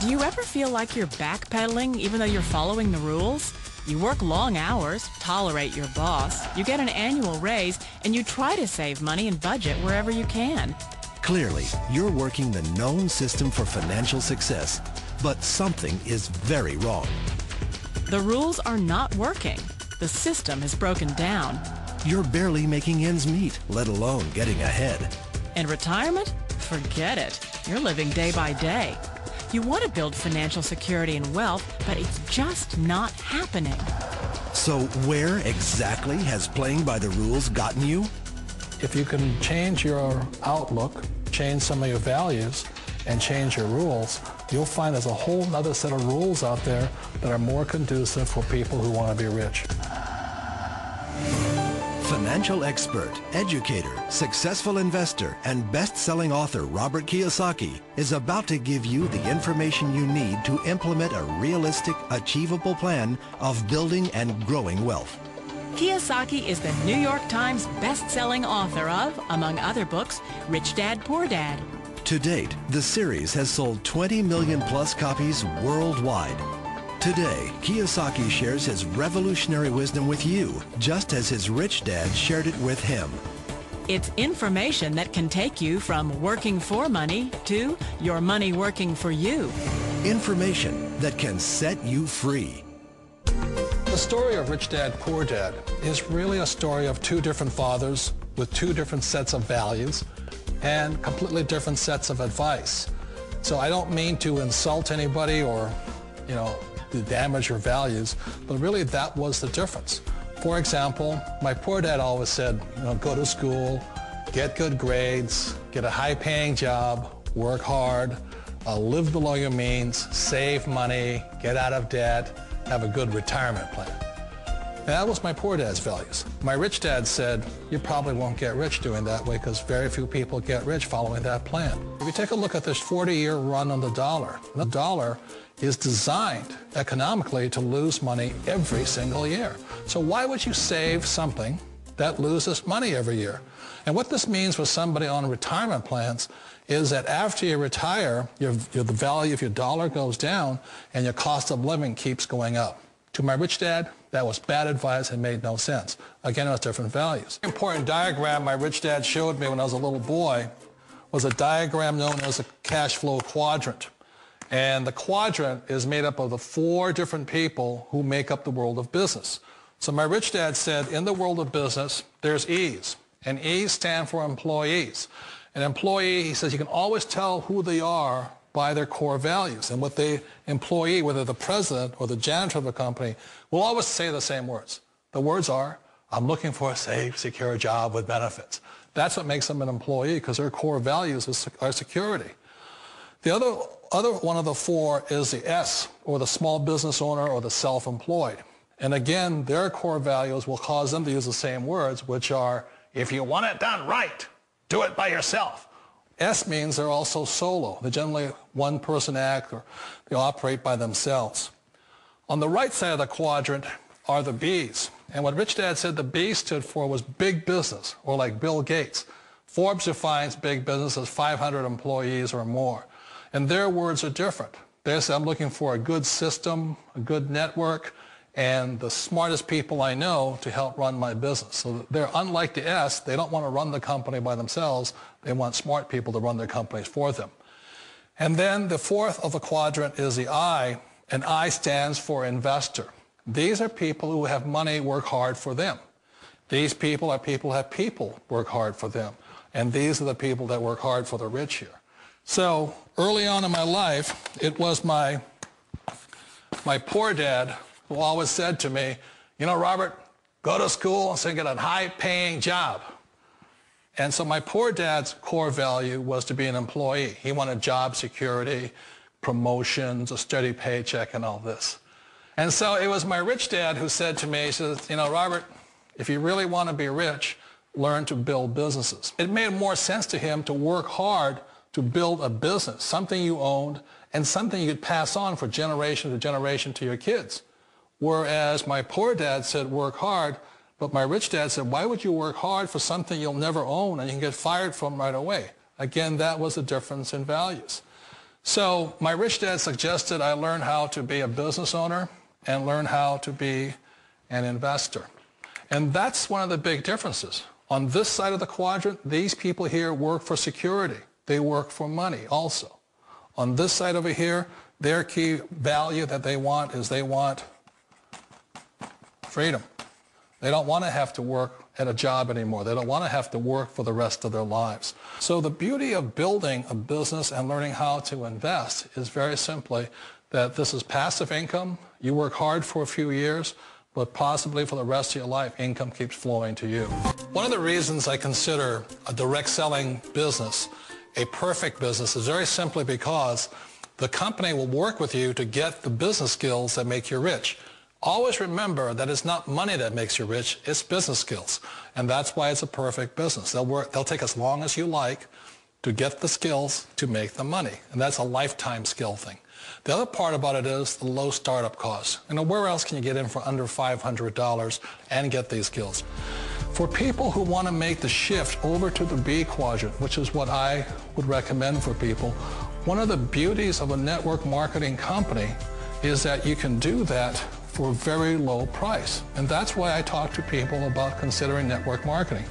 Do you ever feel like you're backpedaling even though you're following the rules? You work long hours, tolerate your boss, you get an annual raise, and you try to save money and budget wherever you can. Clearly, you're working the known system for financial success, but something is very wrong. The rules are not working. The system has broken down. You're barely making ends meet, let alone getting ahead. And retirement? Forget it. You're living day by day. You want to build financial security and wealth, but it's just not happening. So where exactly has playing by the rules gotten you? If you can change your outlook, change some of your values, and change your rules, you'll find there's a whole other set of rules out there that are more conducive for people who want to be rich. Financial expert, educator, successful investor, and best-selling author Robert Kiyosaki is about to give you the information you need to implement a realistic, achievable plan of building and growing wealth. Kiyosaki is the New York Times best-selling author of, among other books, Rich Dad, Poor Dad. To date, the series has sold 20 million plus copies worldwide. Today, Kiyosaki shares his revolutionary wisdom with you, just as his rich dad shared it with him. It's information that can take you from working for money to your money working for you. Information that can set you free. The story of Rich Dad, Poor Dad is really a story of two different fathers with two different sets of values and completely different sets of advice. So I don't mean to insult anybody or, to damage your values, but really that was the difference. For example, my poor dad always said, go to school, get good grades, get a high-paying job, work hard, live below your means, save money, get out of debt, have a good retirement plan. And that was my poor dad's values. My rich dad said, you probably won't get rich doing that way because very few people get rich following that plan. If you take a look at this 40-year run on the dollar is designed economically to lose money every single year. So why would you save something that loses money every year? And what this means for somebody on retirement plans is that after you retire, the value of your dollar goes down and your cost of living keeps going up. To my rich dad, that was bad advice and made no sense. Again, it was different values. An important diagram my rich dad showed me when I was a little boy was a diagram known as a cash flow quadrant. And the quadrant is made up of the four different people who make up the world of business. So my rich dad said, in the world of business, there's E's. And E's stand for employees. An employee, he says, you can always tell who they are by their core values. And what the employee, whether the president or the janitor of the company, will always say the same words. The words are, I'm looking for a safe, secure job with benefits. That's what makes them an employee, because their core values are security. The other one of the four is the S, or the small business owner or the self-employed. And again, their core values will cause them to use the same words, which are, if you want it done right, do it by yourself. S means they're also solo. They're generally one-person act, or they operate by themselves. On the right side of the quadrant are the B's. And what Rich Dad said the B stood for was big business, or like Bill Gates. Forbes defines big business as 500 employees or more. And their words are different. They say, I'm looking for a good system, a good network, and the smartest people I know to help run my business. So they're unlike the S. They don't want to run the company by themselves. They want smart people to run their companies for them. And then the fourth of the quadrant is the I, and I stands for investor. These are people who have money work hard for them. These people are people who have people work hard for them. And these are the people that work hard for the rich here. So early on in my life, it was my poor dad who always said to me, Robert, go to school and get a high-paying job. And so my poor dad's core value was to be an employee. He wanted job security, promotions, a steady paycheck, and all this. And so it was my rich dad who said to me, he says, Robert, if you really want to be rich, learn to build businesses. It made more sense to him to work hard to build a business, something you owned, and something you could pass on for generation to generation to your kids. Whereas my poor dad said work hard, but my rich dad said, why would you work hard for something you'll never own and you can get fired from right away? Again, that was the difference in values. So my rich dad suggested I learn how to be a business owner and learn how to be an investor. And that's one of the big differences. On this side of the quadrant, these people here work for security. They work for money also. On this side over here, their key value that they want is they want freedom. They don't want to have to work at a job anymore. They don't want to have to work for the rest of their lives. So the beauty of building a business and learning how to invest is very simply that this is passive income. You work hard for a few years, but possibly for the rest of your life, income keeps flowing to you. One of the reasons I consider a direct selling business a perfect business is very simply because the company will work with you to get the business skills that make you rich. Always remember that it's not money that makes you rich, it's business skills. And that's why it's a perfect business. They'll take as long as you like to get the skills to make the money. And that's a lifetime skill thing. The other part about it is the low startup costs. Where else can you get in for under $500 and get these skills? For people who want to make the shift over to the B quadrant, which is what I would recommend for people, one of the beauties of a network marketing company is that you can do that for a very low price. And that's why I talk to people about considering network marketing.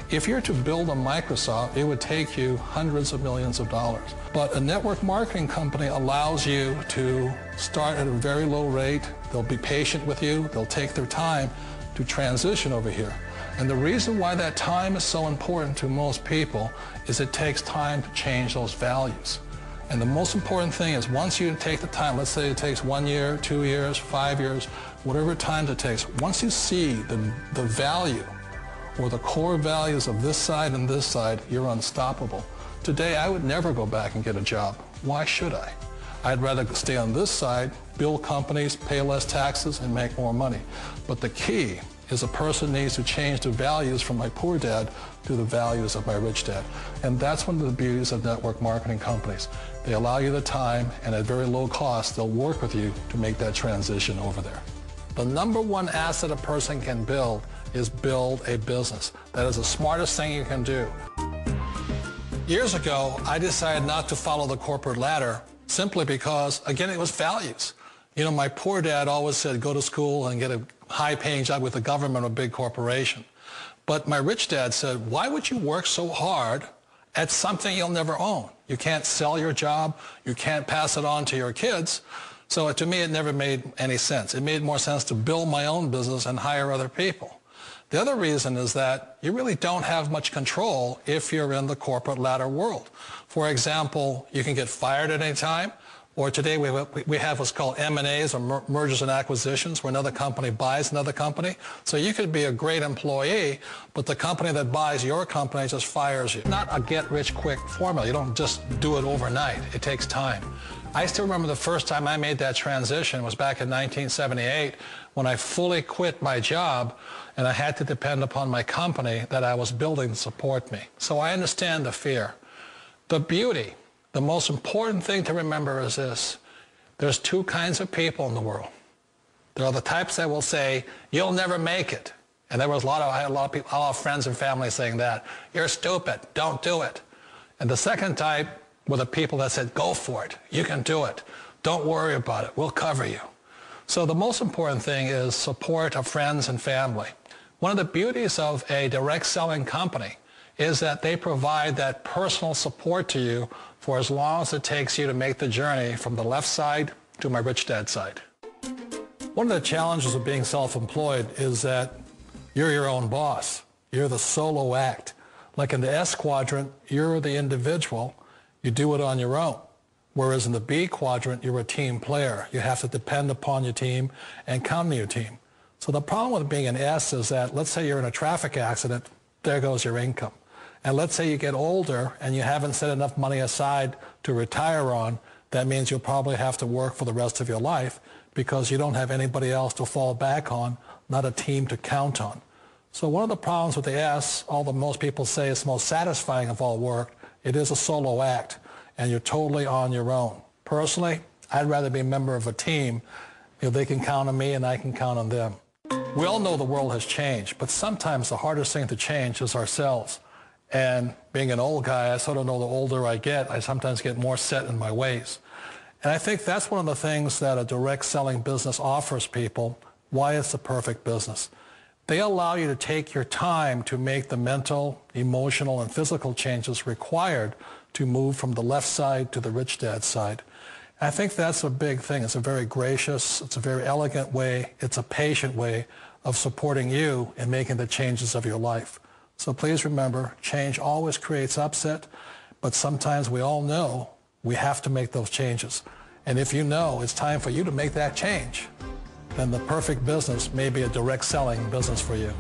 If you're to build a Microsoft, it would take you hundreds of millions of dollars. But a network marketing company allows you to start at a very low rate. They'll be patient with you. They'll take their time to transition over here. And the reason why that time is so important to most people is it takes time to change those values. And the most important thing is once you take the time, let's say it takes 1 year, 2 years, 5 years, whatever time it takes, once you see the value or the core values of this side and this side, you're unstoppable. Today, I would never go back and get a job. Why should I? I'd rather stay on this side, build companies, pay less taxes, and make more money. But the key is a person needs to change the values from my poor dad to the values of my rich dad. And that's one of the beauties of network marketing companies. They allow you the time, and at very low cost, they'll work with you to make that transition over there. The number one asset a person can build is build a business. That is the smartest thing you can do. Years ago, I decided not to follow the corporate ladder simply because, again, it was values. My poor dad always said, go to school and get a high-paying job with the government or a big corporation. But my rich dad said, why would you work so hard at something you'll never own? You can't sell your job. You can't pass it on to your kids. So to me, it never made any sense. It made more sense to build my own business and hire other people. The other reason is that you really don't have much control if you're in the corporate ladder world. For example, you can get fired at any time. Or today we have what's called M&As, or mergers and acquisitions, where another company buys another company. So you could be a great employee, but the company that buys your company just fires you. Not a get-rich-quick formula. You don't just do it overnight. It takes time. I still remember the first time I made that transition was back in 1978 when I fully quit my job and I had to depend upon my company that I was building to support me. So I understand the fear. The beauty. The most important thing to remember is this. There's two kinds of people in the world. There are the types that will say, you'll never make it. And I had a lot of people, a lot of friends and family saying that. You're stupid. Don't do it. And the second type were the people that said, go for it. You can do it. Don't worry about it. We'll cover you. So the most important thing is support of friends and family. One of the beauties of a direct selling company is that they provide that personal support to you for as long as it takes you to make the journey from the left side to my rich dad side. One of the challenges of being self-employed is that you're your own boss. You're the solo act. Like in the S quadrant, you're the individual. You do it on your own. Whereas in the B quadrant, you're a team player. You have to depend upon your team and count on your team. So the problem with being an S is that, let's say you're in a traffic accident, there goes your income. And let's say you get older and you haven't set enough money aside to retire on, that means you'll probably have to work for the rest of your life because you don't have anybody else to fall back on, not a team to count on. So one of the problems with the S, although most people say it's the most satisfying of all work, it is a solo act and you're totally on your own. Personally, I'd rather be a member of a team. They can count on me and I can count on them. We all know the world has changed, but sometimes the hardest thing to change is ourselves. And being an old guy, I sort of know the older I get, I sometimes get more set in my ways. And I think that's one of the things that a direct selling business offers people, why it's the perfect business. They allow you to take your time to make the mental, emotional, and physical changes required to move from the left side to the rich dad side. And I think that's a big thing. It's a very gracious, it's a very elegant way, it's a patient way of supporting you in making the changes of your life. So please remember, change always creates upset, but sometimes we all know we have to make those changes. And if you know it's time for you to make that change, then the perfect business may be a direct selling business for you.